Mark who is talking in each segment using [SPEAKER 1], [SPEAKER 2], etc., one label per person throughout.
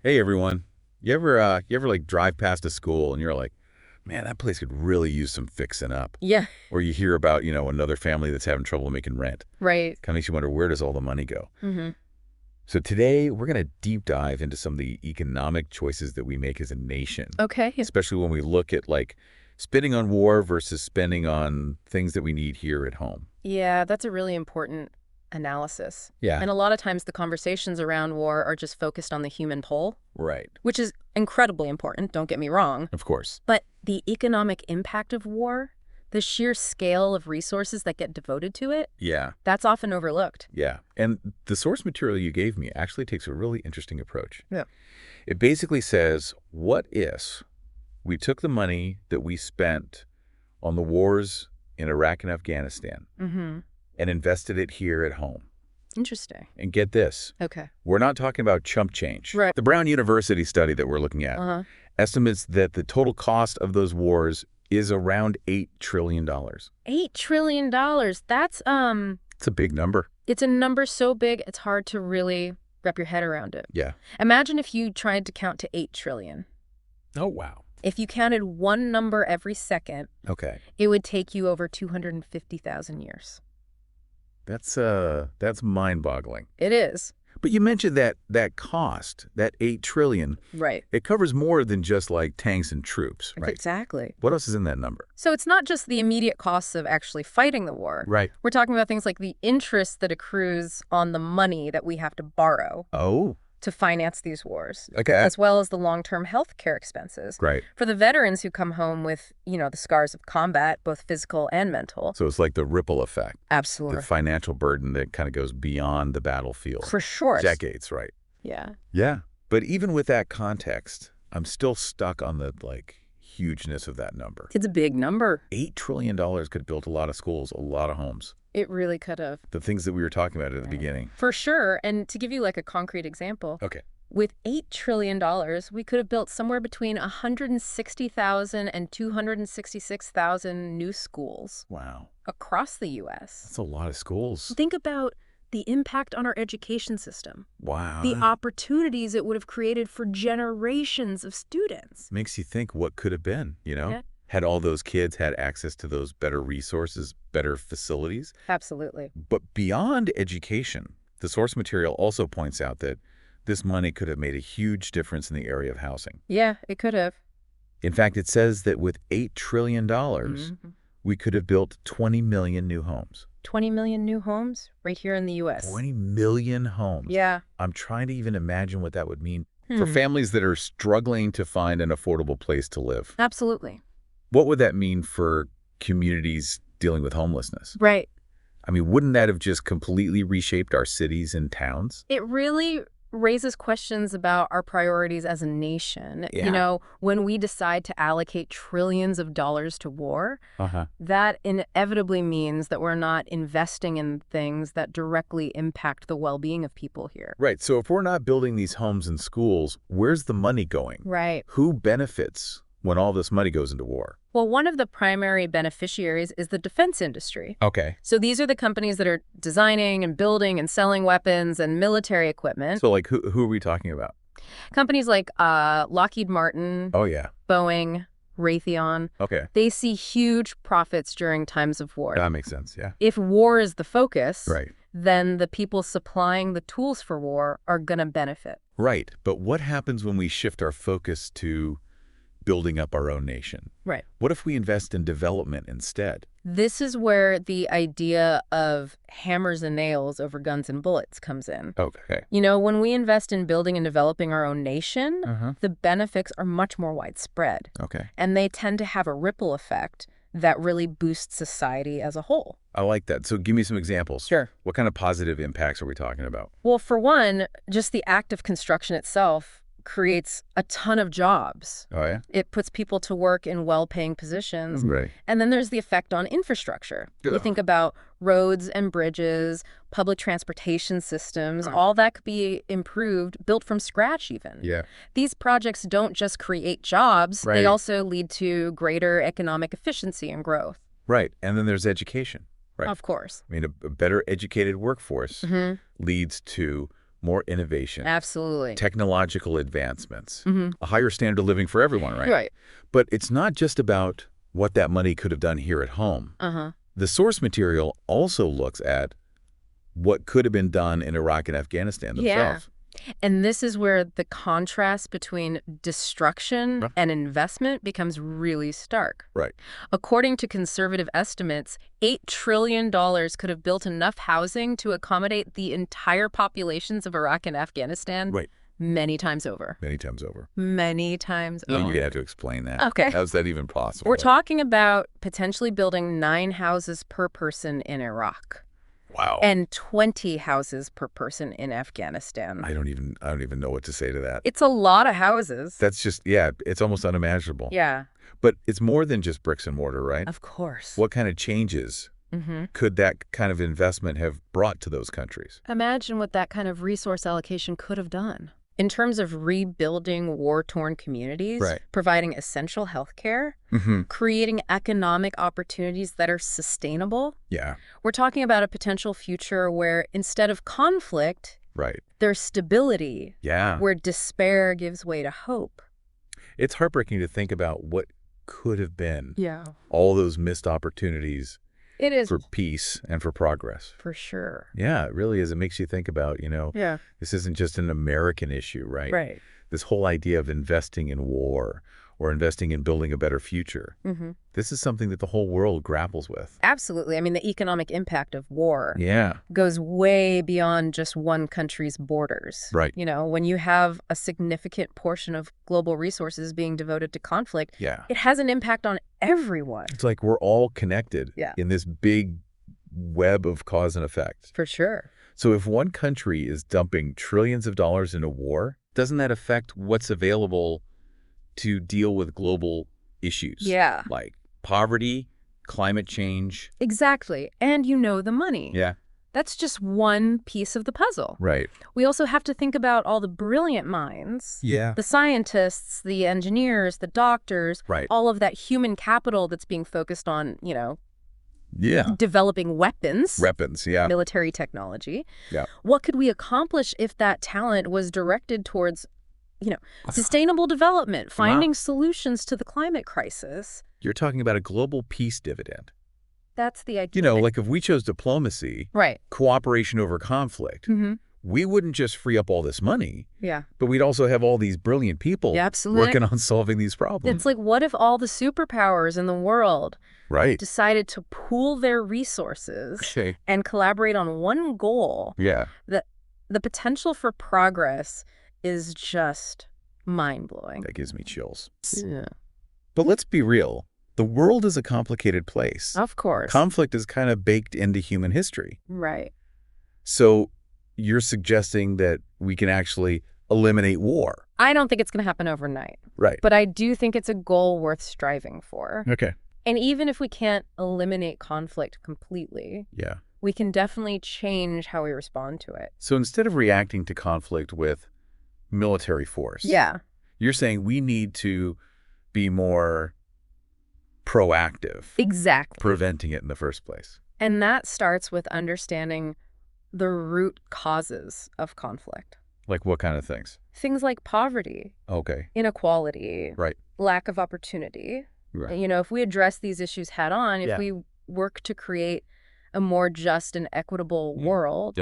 [SPEAKER 1] Hey everyone. You ever like drive past a school and you're like, man, that place could really use some fixing up.
[SPEAKER 2] Yeah,
[SPEAKER 1] Or you hear about, another family that's having trouble making rent.
[SPEAKER 2] right.
[SPEAKER 1] Kind of makes you wonder, where does all the money go?
[SPEAKER 2] hmm
[SPEAKER 1] So today we're going to deep dive into some of the economic choices that we make as a nation,
[SPEAKER 2] Okay.
[SPEAKER 1] especially when we look at like spending on war versus spending on things that we need here at home.
[SPEAKER 2] Yeah, that's a really important analysis.
[SPEAKER 1] Yeah.
[SPEAKER 2] And a lot of times the conversations around war are just focused on the human toll,
[SPEAKER 1] Right.
[SPEAKER 2] which is incredibly important, don't get me wrong.
[SPEAKER 1] Of course.
[SPEAKER 2] But the economic impact of war, the sheer scale of resources that get devoted to it,
[SPEAKER 1] Yeah.
[SPEAKER 2] that's often overlooked.
[SPEAKER 1] Yeah. And the source material you gave me actually takes a really interesting approach.
[SPEAKER 2] Yeah.
[SPEAKER 1] It basically says, what if we took the money that we spent on the wars in Iraq and Afghanistan
[SPEAKER 2] Mm-hmm.
[SPEAKER 1] and invested it here at home?
[SPEAKER 2] Interesting.
[SPEAKER 1] And get this,
[SPEAKER 2] Okay.
[SPEAKER 1] we're not talking about chump change.
[SPEAKER 2] Right.
[SPEAKER 1] The Brown University study that we're looking at
[SPEAKER 2] Uh-huh.
[SPEAKER 1] estimates that the total cost of those wars is around $8 trillion.
[SPEAKER 2] $8 trillion. That's,
[SPEAKER 1] It's a big number.
[SPEAKER 2] it's a number so big, it's hard to really wrap your head around it.
[SPEAKER 1] Yeah.
[SPEAKER 2] Imagine if you tried to count to 8 trillion.
[SPEAKER 1] Oh, wow.
[SPEAKER 2] If you counted one number every second,
[SPEAKER 1] Okay.
[SPEAKER 2] it would take you over 250,000 years.
[SPEAKER 1] That's mind-boggling.
[SPEAKER 2] It is.
[SPEAKER 1] But you mentioned that cost, that $8 trillion,
[SPEAKER 2] Right.
[SPEAKER 1] it covers more than just like tanks and troops, right?
[SPEAKER 2] Exactly.
[SPEAKER 1] What else is in that number?
[SPEAKER 2] So it's not just the immediate costs of actually fighting the war.
[SPEAKER 1] Right.
[SPEAKER 2] We're talking about things like the interest that accrues on the money that we have to borrow
[SPEAKER 1] Oh,
[SPEAKER 2] to finance these wars,
[SPEAKER 1] okay.
[SPEAKER 2] as well as the long-term health care expenses.
[SPEAKER 1] Right.
[SPEAKER 2] For the veterans who come home with, the scars of combat, both physical and mental.
[SPEAKER 1] So it's like the ripple effect,
[SPEAKER 2] Absolutely.
[SPEAKER 1] the financial burden that kind of goes beyond the battlefield.
[SPEAKER 2] For sure.
[SPEAKER 1] Decades, right?
[SPEAKER 2] Yeah.
[SPEAKER 1] Yeah. But even with that context, I'm still stuck on the hugeness of that number.
[SPEAKER 2] It's a big number.
[SPEAKER 1] $8 trillion could have built a lot of schools, a lot of homes.
[SPEAKER 2] It really could have.
[SPEAKER 1] The things that we were talking about at the beginning.
[SPEAKER 2] For sure. And to give you like a concrete example,
[SPEAKER 1] Okay.
[SPEAKER 2] with $8 trillion, we could have built somewhere between 160,000 and 266,000 new schools
[SPEAKER 1] Wow.
[SPEAKER 2] across the U.S.
[SPEAKER 1] That's a lot of schools.
[SPEAKER 2] Think about the impact on our education system,
[SPEAKER 1] Wow.
[SPEAKER 2] the opportunities it would have created for generations of students.
[SPEAKER 1] Makes you think what could have been,
[SPEAKER 2] Yeah.
[SPEAKER 1] Had all those kids had access to those better resources, better facilities.
[SPEAKER 2] Absolutely.
[SPEAKER 1] But beyond education, the source material also points out that this money could have made a huge difference in the area of housing.
[SPEAKER 2] Yeah, it could have.
[SPEAKER 1] In fact, it says that with $8 trillion,
[SPEAKER 2] Mhm.
[SPEAKER 1] we could have built 20 million new homes.
[SPEAKER 2] 20 million new homes right here in the U.S.
[SPEAKER 1] 20 million homes.
[SPEAKER 2] Yeah.
[SPEAKER 1] I'm trying to even imagine what that would mean for
[SPEAKER 2] Hmm.
[SPEAKER 1] families that are struggling to find an affordable place to live.
[SPEAKER 2] Absolutely.
[SPEAKER 1] What would that mean for communities dealing with homelessness?
[SPEAKER 2] Right.
[SPEAKER 1] I mean, wouldn't that have just completely reshaped our cities and towns?
[SPEAKER 2] It really raises questions about our priorities as a nation.
[SPEAKER 1] Yeah.
[SPEAKER 2] When we decide to allocate trillions of dollars to war,
[SPEAKER 1] Uh-huh.
[SPEAKER 2] that inevitably means that we're not investing in things that directly impact the well-being of people here.
[SPEAKER 1] Right. So if we're not building these homes and schools, where's the money going?
[SPEAKER 2] Right.
[SPEAKER 1] Who benefits when all this money goes into war?
[SPEAKER 2] Well, one of the primary beneficiaries is the defense industry.
[SPEAKER 1] Okay.
[SPEAKER 2] So these are the companies that are designing and building and selling weapons and military equipment.
[SPEAKER 1] So like who are we talking about?
[SPEAKER 2] Companies like Lockheed Martin,
[SPEAKER 1] Oh, yeah.
[SPEAKER 2] Boeing, Raytheon,
[SPEAKER 1] Okay.
[SPEAKER 2] they see huge profits during times of war.
[SPEAKER 1] That makes sense. Yeah.
[SPEAKER 2] If war is the focus,
[SPEAKER 1] Right.
[SPEAKER 2] then the people supplying the tools for war are going to benefit.
[SPEAKER 1] Right. But what happens when we shift our focus to building up our own nation?
[SPEAKER 2] Right.
[SPEAKER 1] What if we invest in development instead?
[SPEAKER 2] This is where the idea of hammers and nails over guns and bullets comes in.
[SPEAKER 1] Okay.
[SPEAKER 2] When we invest in building and developing our own nation,
[SPEAKER 1] Uh-huh.
[SPEAKER 2] the benefits are much more widespread.
[SPEAKER 1] Okay.
[SPEAKER 2] And they tend to have a ripple effect that really boosts society as a whole.
[SPEAKER 1] I like that. So give me some examples.
[SPEAKER 2] Sure.
[SPEAKER 1] What kind of positive impacts are we talking about?
[SPEAKER 2] Well, for one, just the act of construction itself creates a ton of jobs.
[SPEAKER 1] Oh, yeah?
[SPEAKER 2] It puts people to work in well-paying positions.
[SPEAKER 1] Right.
[SPEAKER 2] And then there's the effect on infrastructure. You
[SPEAKER 1] Yeah.
[SPEAKER 2] think about roads and bridges, public transportation systems,
[SPEAKER 1] Right.
[SPEAKER 2] all that could be improved, built from scratch even.
[SPEAKER 1] Yeah.
[SPEAKER 2] These projects don't just create jobs,
[SPEAKER 1] Right.
[SPEAKER 2] they also lead to greater economic efficiency and growth.
[SPEAKER 1] Right. And then there's education. Right.
[SPEAKER 2] Of course.
[SPEAKER 1] I mean, a better educated workforce
[SPEAKER 2] Mhm.
[SPEAKER 1] leads to more innovation,
[SPEAKER 2] Absolutely.
[SPEAKER 1] technological advancements, a higher standard of living for everyone, right?
[SPEAKER 2] Right.
[SPEAKER 1] But it's not just about what that money could have done here at home. The source material also looks at what could have been done in Iraq and Afghanistan themselves.
[SPEAKER 2] And this is where the contrast between destruction and investment becomes really stark.
[SPEAKER 1] Right.
[SPEAKER 2] According to conservative estimates, $8 trillion could have built enough housing to accommodate the entire populations of Iraq and Afghanistan many times over.
[SPEAKER 1] Many times over.
[SPEAKER 2] Many times over.
[SPEAKER 1] You're going to have to explain that.
[SPEAKER 2] Okay.
[SPEAKER 1] How's that even possible?
[SPEAKER 2] We're talking about potentially building 9 houses per person in Iraq.
[SPEAKER 1] Wow.
[SPEAKER 2] And 20 houses per person in Afghanistan.
[SPEAKER 1] I don't even know what to say to that.
[SPEAKER 2] It's a lot of houses.
[SPEAKER 1] That's just, it's almost unimaginable.
[SPEAKER 2] Yeah.
[SPEAKER 1] But it's more than just bricks and mortar, right?
[SPEAKER 2] Of course.
[SPEAKER 1] What kind of changes could that kind of investment have brought to those countries?
[SPEAKER 2] Imagine what that kind of resource allocation could have done. In terms of rebuilding war-torn communities, providing essential health care, creating economic opportunities that are sustainable.
[SPEAKER 1] Yeah.
[SPEAKER 2] We're talking about a potential future where instead of conflict, there's stability.
[SPEAKER 1] Yeah.
[SPEAKER 2] Where despair gives way to hope.
[SPEAKER 1] It's heartbreaking to think about what could have been.
[SPEAKER 2] Yeah.
[SPEAKER 1] All those missed opportunities.
[SPEAKER 2] It is.
[SPEAKER 1] For peace and for progress.
[SPEAKER 2] For sure.
[SPEAKER 1] Yeah, it really is. It makes you think about, this isn't just an American issue, right?
[SPEAKER 2] Right.
[SPEAKER 1] This whole idea of investing in war or investing in building a better future. This is something that the whole world grapples with.
[SPEAKER 2] Absolutely. I mean, the economic impact of war
[SPEAKER 1] goes
[SPEAKER 2] way beyond just one country's borders.
[SPEAKER 1] Right.
[SPEAKER 2] When you have a significant portion of global resources being devoted to conflict, it has an impact on everyone.
[SPEAKER 1] It's like we're all connected in this big web of cause and effect.
[SPEAKER 2] For sure.
[SPEAKER 1] So if one country is dumping trillions of dollars into war, doesn't that affect what's available to deal with global issues?
[SPEAKER 2] Yeah.
[SPEAKER 1] Like poverty, climate change.
[SPEAKER 2] Exactly. And the money.
[SPEAKER 1] Yeah.
[SPEAKER 2] That's just one piece of the puzzle.
[SPEAKER 1] Right.
[SPEAKER 2] We also have to think about all the brilliant minds.
[SPEAKER 1] Yeah.
[SPEAKER 2] The scientists, the engineers, the doctors.
[SPEAKER 1] Right.
[SPEAKER 2] All of that human capital that's being focused on,
[SPEAKER 1] Yeah.
[SPEAKER 2] developing weapons.
[SPEAKER 1] Weapons, yeah.
[SPEAKER 2] Military technology.
[SPEAKER 1] Yeah.
[SPEAKER 2] What could we accomplish if that talent was directed towards, sustainable development, finding solutions to the climate crisis?
[SPEAKER 1] You're talking about a global peace dividend.
[SPEAKER 2] That's the idea.
[SPEAKER 1] Like if we chose diplomacy, cooperation over conflict, we wouldn't just free up all this money, but we'd also have all these brilliant people working on solving these problems.
[SPEAKER 2] It's like, what if all the superpowers in the world decided to pool their resources and collaborate on one goal?
[SPEAKER 1] Yeah.
[SPEAKER 2] The potential for progress is just mind-blowing.
[SPEAKER 1] That gives me chills.
[SPEAKER 2] Yeah.
[SPEAKER 1] But let's be real. The world is a complicated place.
[SPEAKER 2] Of course.
[SPEAKER 1] Conflict is kind of baked into human history.
[SPEAKER 2] Right.
[SPEAKER 1] So you're suggesting that we can actually eliminate war?
[SPEAKER 2] I don't think it's going to happen overnight.
[SPEAKER 1] Right.
[SPEAKER 2] But I do think it's a goal worth striving for.
[SPEAKER 1] Okay.
[SPEAKER 2] And even if we can't eliminate conflict completely, we can definitely change how we respond to it.
[SPEAKER 1] So instead of reacting to conflict with military force, you're saying we need to be more proactive.
[SPEAKER 2] Exactly.
[SPEAKER 1] Preventing it in the first place.
[SPEAKER 2] And that starts with understanding the root causes of conflict.
[SPEAKER 1] Like what kind of things?
[SPEAKER 2] Things like poverty.
[SPEAKER 1] Okay.
[SPEAKER 2] Inequality.
[SPEAKER 1] Right.
[SPEAKER 2] Lack of opportunity.
[SPEAKER 1] Right.
[SPEAKER 2] If we address these issues head on, if we work to create a more just and equitable world,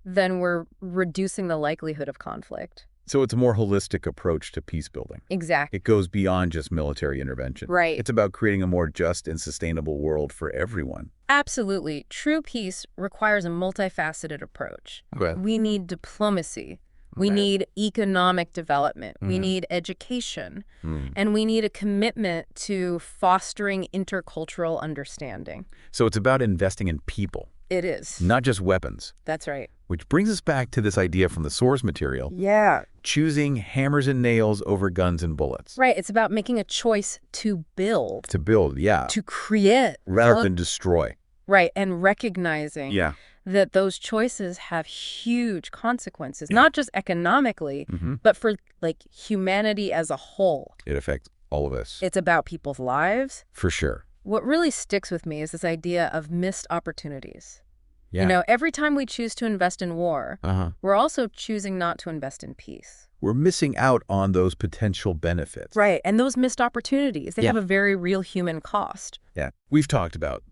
[SPEAKER 2] then we're reducing the likelihood of conflict.
[SPEAKER 1] So it's a more holistic approach to peace building.
[SPEAKER 2] Exactly.
[SPEAKER 1] It goes beyond just military intervention.
[SPEAKER 2] Right.
[SPEAKER 1] It's about creating a more just and sustainable world for everyone.
[SPEAKER 2] Absolutely. True peace requires a multifaceted approach.
[SPEAKER 1] Okay.
[SPEAKER 2] We need diplomacy. We need economic development. We need education. And we need a commitment to fostering intercultural understanding.
[SPEAKER 1] So it's about investing in people.
[SPEAKER 2] It is.
[SPEAKER 1] Not just weapons.
[SPEAKER 2] That's right.
[SPEAKER 1] Which brings us back to this idea from the source material.
[SPEAKER 2] Yeah.
[SPEAKER 1] Choosing hammers and nails over guns and bullets.
[SPEAKER 2] Right. It's about making a choice to build.
[SPEAKER 1] To build, yeah.
[SPEAKER 2] To create.
[SPEAKER 1] Rather than destroy.
[SPEAKER 2] Right. And recognizing that those choices have huge consequences, not just economically, but for humanity as a whole.
[SPEAKER 1] It affects all of us.
[SPEAKER 2] It's about people's lives.
[SPEAKER 1] For sure.
[SPEAKER 2] What really sticks with me is this idea of missed opportunities.
[SPEAKER 1] Yeah.
[SPEAKER 2] Every time we choose to invest in war, we're also choosing not to invest in peace.
[SPEAKER 1] We're missing out on those potential benefits.
[SPEAKER 2] Right, and those missed opportunities, they have a very real human cost.
[SPEAKER 1] Yeah. We've talked about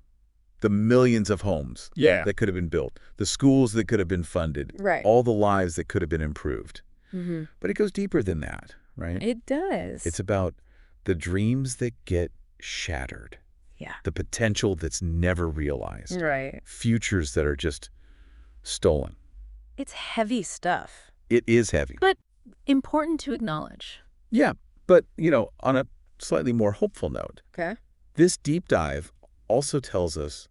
[SPEAKER 1] the millions of homes that could have been built, the schools that could have been funded, all the lives that could have been improved. But it goes deeper than that, right?
[SPEAKER 2] It does.
[SPEAKER 1] It's about the dreams that get shattered.
[SPEAKER 2] Yeah.
[SPEAKER 1] The potential that's never realized.
[SPEAKER 2] Right.
[SPEAKER 1] Futures that are just stolen.
[SPEAKER 2] It's heavy stuff.
[SPEAKER 1] It is heavy.
[SPEAKER 2] But important to acknowledge.
[SPEAKER 1] Yeah, but, on a slightly more hopeful note.
[SPEAKER 2] Okay.
[SPEAKER 1] This deep dive also tells us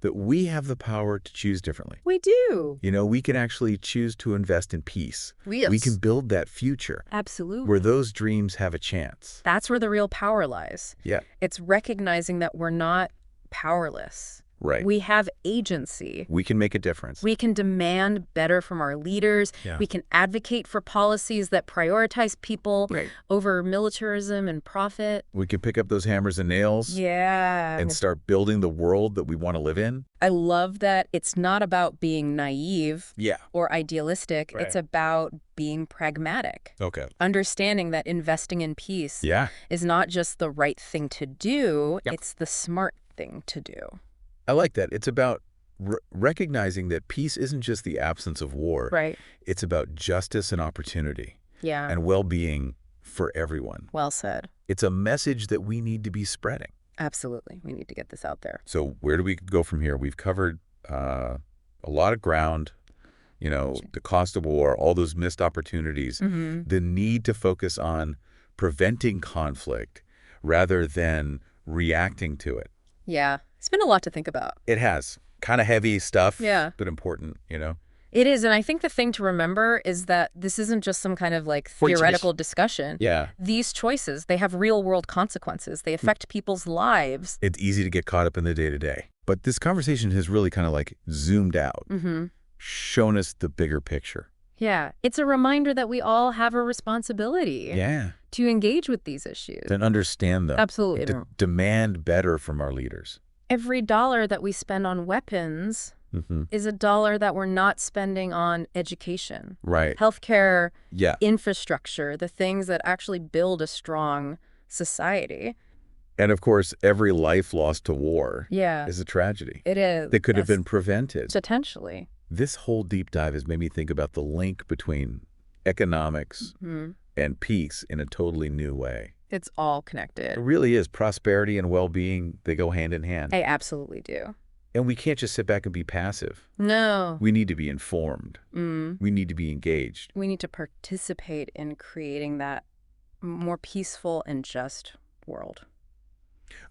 [SPEAKER 1] that we have the power to choose differently.
[SPEAKER 2] We do.
[SPEAKER 1] We can actually choose to invest in peace.
[SPEAKER 2] Yes.
[SPEAKER 1] We can build that future.
[SPEAKER 2] Absolutely.
[SPEAKER 1] Where those dreams have a chance.
[SPEAKER 2] That's where the real power lies.
[SPEAKER 1] Yeah.
[SPEAKER 2] It's recognizing that we're not powerless.
[SPEAKER 1] Right.
[SPEAKER 2] We have agency.
[SPEAKER 1] We can make a difference.
[SPEAKER 2] We can demand better from our leaders.
[SPEAKER 1] Yeah.
[SPEAKER 2] We can advocate for policies that prioritize people over militarism and profit.
[SPEAKER 1] We can pick up those hammers and nails.
[SPEAKER 2] Yeah.
[SPEAKER 1] And start building the world that we want to live in.
[SPEAKER 2] I love that it's not about being naive or idealistic.
[SPEAKER 1] Right.
[SPEAKER 2] It's about being pragmatic.
[SPEAKER 1] Okay.
[SPEAKER 2] Understanding that investing in peace is not just the right thing to do, it's the smart thing to do.
[SPEAKER 1] I like that. It's about recognizing that peace isn't just the absence of war.
[SPEAKER 2] Right.
[SPEAKER 1] It's about justice and opportunity.
[SPEAKER 2] Yeah.
[SPEAKER 1] And well-being for everyone.
[SPEAKER 2] Well said.
[SPEAKER 1] It's a message that we need to be spreading.
[SPEAKER 2] Absolutely. We need to get this out there.
[SPEAKER 1] So where do we go from here? We've covered a lot of ground, the cost of war, all those missed opportunities, the need to focus on preventing conflict rather than reacting to it.
[SPEAKER 2] Yeah. It's been a lot to think about.
[SPEAKER 1] It has. Kind of heavy stuff, but important,
[SPEAKER 2] It is, and I think the thing to remember is that this isn't just some kind of theoretical discussion.
[SPEAKER 1] Yeah.
[SPEAKER 2] These choices, they have real-world consequences. They affect people's lives.
[SPEAKER 1] It's easy to get caught up in the day-to-day. But this conversation has really kind of zoomed out, shown us the bigger picture.
[SPEAKER 2] Yeah. It's a reminder that we all have a responsibility to engage with these issues.
[SPEAKER 1] And understand them.
[SPEAKER 2] Absolutely.
[SPEAKER 1] To demand better from our leaders.
[SPEAKER 2] Every dollar that we spend on weapons is a dollar that we're not spending on education, healthcare, infrastructure, the things that actually build a strong society.
[SPEAKER 1] And of course, every life lost to war is a tragedy.
[SPEAKER 2] It is.
[SPEAKER 1] That could have been prevented.
[SPEAKER 2] Potentially.
[SPEAKER 1] This whole deep dive has made me think about the link between economics and peace in a totally new way.
[SPEAKER 2] It's all connected.
[SPEAKER 1] It really is. Prosperity and well-being, they go hand in hand.
[SPEAKER 2] I absolutely do.
[SPEAKER 1] And we can't just sit back and be passive.
[SPEAKER 2] No.
[SPEAKER 1] We need to be informed. We need to be engaged.
[SPEAKER 2] We need to participate in creating that more peaceful and just world.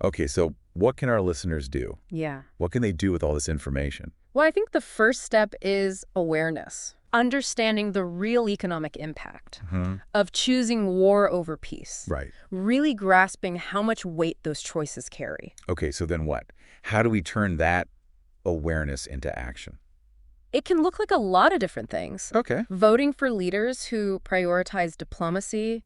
[SPEAKER 1] Okay, so what can our listeners do?
[SPEAKER 2] Yeah.
[SPEAKER 1] What can they do with all this information?
[SPEAKER 2] Well, I think the first step is awareness. Understanding the real economic impact of choosing war over peace.
[SPEAKER 1] Right.
[SPEAKER 2] Really grasping how much weight those choices carry.
[SPEAKER 1] Okay, so then what? How do we turn that awareness into action?
[SPEAKER 2] It can look like a lot of different things.
[SPEAKER 1] Okay.
[SPEAKER 2] Voting for leaders who prioritize diplomacy,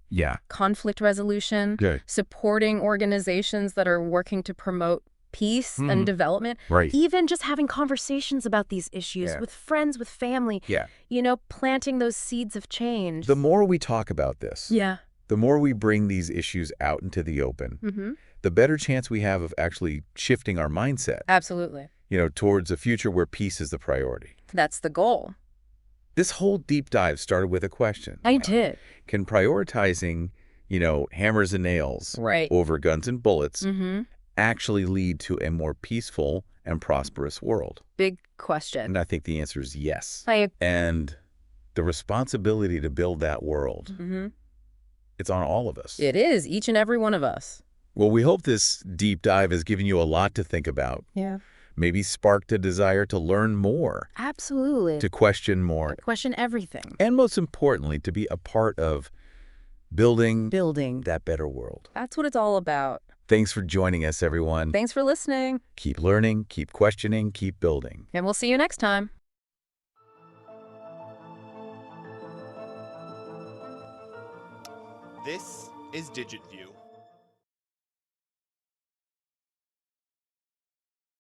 [SPEAKER 2] conflict resolution, supporting organizations that are working to promote peace and development.
[SPEAKER 1] Right.
[SPEAKER 2] Even just having conversations about these issues with friends, with family.
[SPEAKER 1] Yeah.
[SPEAKER 2] Planting those seeds of change.
[SPEAKER 1] The more we talk about this,
[SPEAKER 2] the
[SPEAKER 1] more we bring these issues out into the open, the better chance we have of actually shifting our mindset.
[SPEAKER 2] Absolutely.
[SPEAKER 1] Towards a future where peace is the priority.
[SPEAKER 2] That's the goal.
[SPEAKER 1] This whole deep dive started with a question.
[SPEAKER 2] I did.
[SPEAKER 1] Can prioritizing, hammers and nails over guns and bullets actually lead to a more peaceful and prosperous world?
[SPEAKER 2] Big question.
[SPEAKER 1] And I think the answer is yes.
[SPEAKER 2] I agree.
[SPEAKER 1] And the responsibility to build that world, it's on all of us.
[SPEAKER 2] It is, each and every one of us.
[SPEAKER 1] Well, we hope this deep dive has given you a lot to think about.
[SPEAKER 2] Yeah.
[SPEAKER 1] Maybe sparked a desire to learn more.
[SPEAKER 2] Absolutely.
[SPEAKER 1] To question more.
[SPEAKER 2] Question everything.
[SPEAKER 1] And most importantly, to be a part of building that better world.
[SPEAKER 2] That's what it's all about.
[SPEAKER 1] Thanks for joining us, everyone.
[SPEAKER 2] Thanks for listening.
[SPEAKER 1] Keep learning, keep questioning, keep building.
[SPEAKER 2] And we'll see you next time.
[SPEAKER 3] This is DigitView.